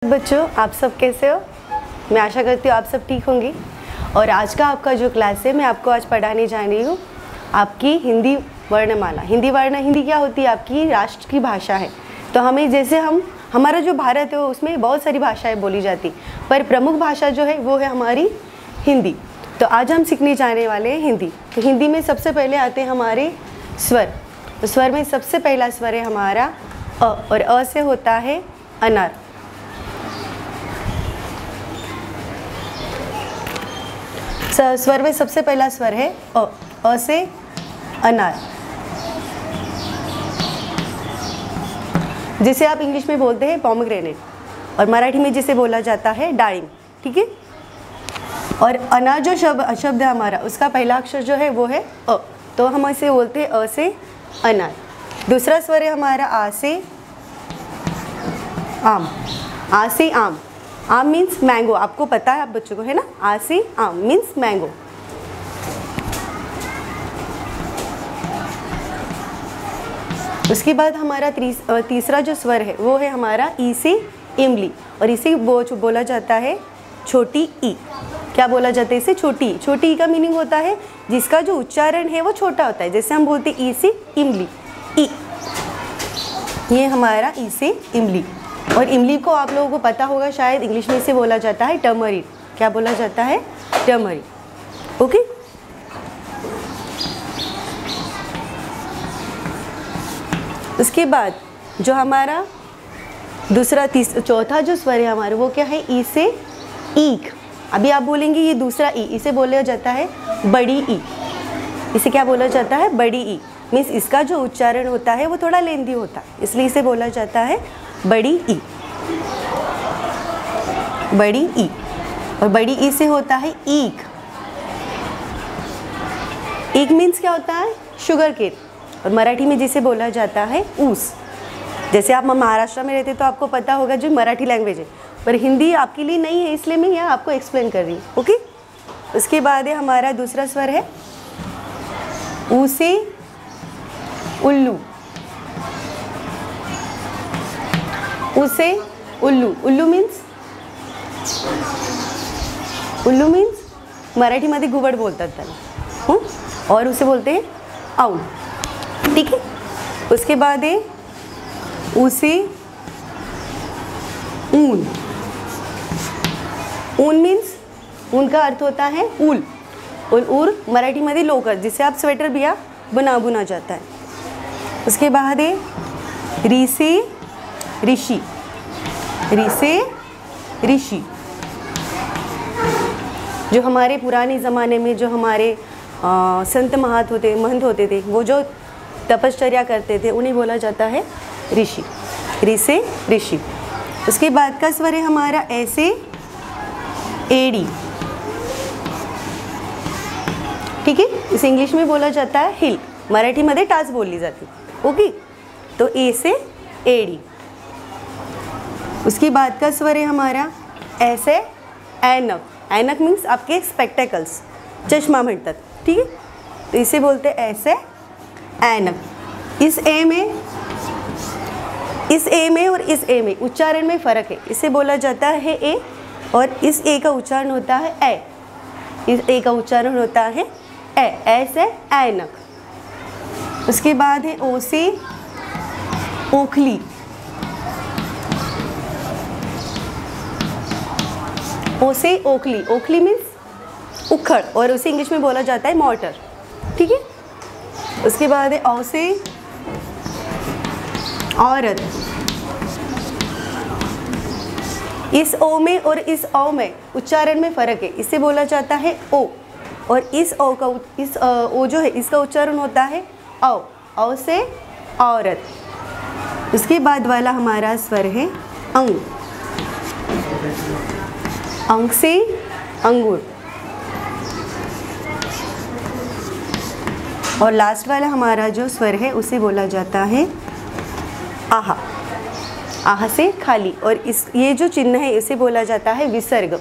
बच्चों, आप सब कैसे हो? मैं आशा करती हूँ आप सब ठीक होंगी। और आज का आपका जो क्लास है मैं आपको आज पढ़ाने जा रही हूँ आपकी हिंदी वर्णमाला। हिंदी क्या होती है? आपकी राष्ट्र की भाषा है। तो हमें जैसे हमारा जो भारत है उसमें बहुत सारी भाषाएं बोली जाती, पर प्रमुख भाषा जो है वो है हमारी हिंदी। तो आज हम सीखने जाने वाले हैं हिंदी। तो हिंदी में सबसे पहले आते हैं हमारे स्वर। तो स्वर में सबसे पहला स्वर है हमारा अ, और अ से होता है अनार। स्वर में सबसे पहला स्वर है अ से अनार, जिसे आप इंग्लिश में बोलते हैं पोमेग्रेनेट, और मराठी में जिसे बोला जाता है डाळिंब। ठीक है। और अनार जो शब्द है हमारा, उसका पहला अक्षर जो है वो है अ, तो हम इसे बोलते हैं अ से अनार। दूसरा स्वर है हमारा आ से आम। आ से आम। आम मीन्स मैंगो, आपको पता है आप बच्चों को, है ना? आ से आम मीन्स मैंगो। उसके बाद हमारा तीसरा जो स्वर है वो है हमारा ई से इमली, और इसे बोला जाता है छोटी ई। क्या बोला जाता है इसे? छोटी ई। छोटी ई का मीनिंग होता है जिसका जो उच्चारण है वो छोटा होता है। जैसे हम बोलते हैं ई से इमली, ई, ये हमारा ई से इमली। और इमली को आप लोगों को पता होगा शायद, इंग्लिश में इसे बोला जाता है टर्मरिक। क्या बोला जाता है? टर्मरिक। ओके। उसके बाद जो हमारा चौथा जो स्वर है हमारा वो क्या है? ई से ईक। अभी आप बोलेंगे ये दूसरा ई, इसे बोला जाता है बड़ी ई। इसे क्या बोला जाता है? बड़ी ई। मीन्स इसका जो उच्चारण होता है वो थोड़ा लेंदी होता है, इसलिए इसे बोला जाता है बड़ी ई। बड़ी ई। और बड़ी ई से होता है ईक। ईक मीन्स क्या होता है? शुगर केन, और मराठी में जिसे बोला जाता है ऊस। जैसे आप महाराष्ट्र में रहते तो आपको पता होगा जो मराठी लैंग्वेज है, पर हिंदी आपके लिए नहीं है, इसलिए मैं यहाँ आपको एक्सप्लेन कर रही हूँ। ओके। उसके बाद है हमारा दूसरा स्वर है ऊ से उल्लू। ऊ से उल्लू। उल्लू मीन्स मराठीमध्ये घुबड बोलतात त्याला, और उसे बोलते हैं आऊल। ठीक है। उसके बाद है ऊ से ऊन। ऊन मीन्स, ऊन का अर्थ होता है ऊल, और ऊर मराठी मध्ये लोकर, जिसे आप स्वेटर भी बुना जाता है। उसके बाद है री से ऋषि। री से ऋषि। जो हमारे पुराने ज़माने में जो हमारे संत महंत होते थे, वो जो तपश्चर्या करते थे, उन्हें बोला जाता है ऋषि। री से ऋषि। उसके बाद का स्वर है हमारा ऐसे एड़ी। ठीक है। इसे इंग्लिश में बोला जाता है हिल, मराठी मध्ये टाच बोलली जाती। ओके। तो ए से एड़ी। उसके बाद का स्वर है हमारा ऐसे ऐनक। ऐनक मीन्स आपके स्पेक्टेकल्स, चश्मा म्हणतात। ठीक है। तो इसे बोलते हैं ऐसे ऐनक। इस ए में और इस ए में उच्चारण में फ़र्क है। इसे बोला जाता है ए, और इस ए का उच्चारण होता है ए। इस ए का उच्चारण होता है ए, ऐसे ऐनक। उसके बाद है ओ से ओखली। ओ से ओखली। ओखली मीन्स उखड़, और उसे इंग्लिश में बोला जाता है मॉर्टर। ठीक है। उसके बाद है औ से औरत। इस ओ में और इस औ में उच्चारण में फ़र्क है। इसे बोला जाता है ओ, और इस ओ जो है इसका उच्चारण होता है औ। औ से औरत। उसके बाद वाला हमारा स्वर है अंग। अंग से अंगूर। और लास्ट वाला हमारा जो स्वर है उसे बोला जाता है आहा। आहा से खाली, और ये जो चिन्ह है इसे बोला जाता है विसर्ग।